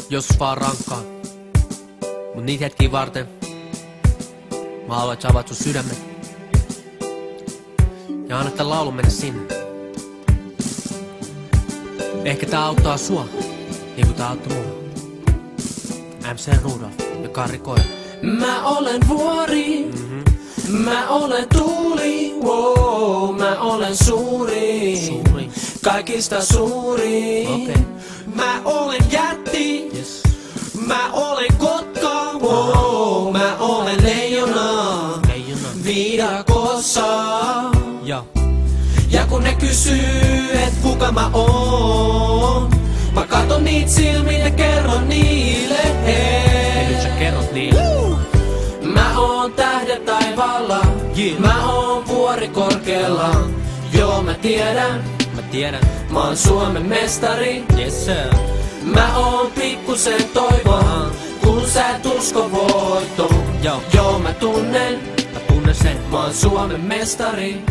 Joskus vaan rankkaa. Mut niitä hetkiä varten mä haluan, et sä avaat sun sydämen. Ja anna tän laulun mennä sinne. Ehkä tää auttaa sua, niinku tää auttoi mua. MC Rudolf ja Karri Koira. Mä olen vuori, mä olen tuuli, wow, mä olen suuri, kaikista suuri. Okay. Mä olen jätti, Yes. mä olen kotka, wow, mä olen leijona, viidakossa. Ja. Ja kun ne kysyy, et kuka mä oon, mä katon niit silmiin ja kerron niille, Ja nyt sä kerrot niille. Mä oon tähdet taivaalla, mä oon vuori korkealla. Joo mä tiedän, mä oon Suomen mestari. Yes sir. Mä oon pikkusen toivoa, kun sä et usko voittoon. Joo. Joo mä tunnen Mä tunnen sen. Mä oon Suomen mestari.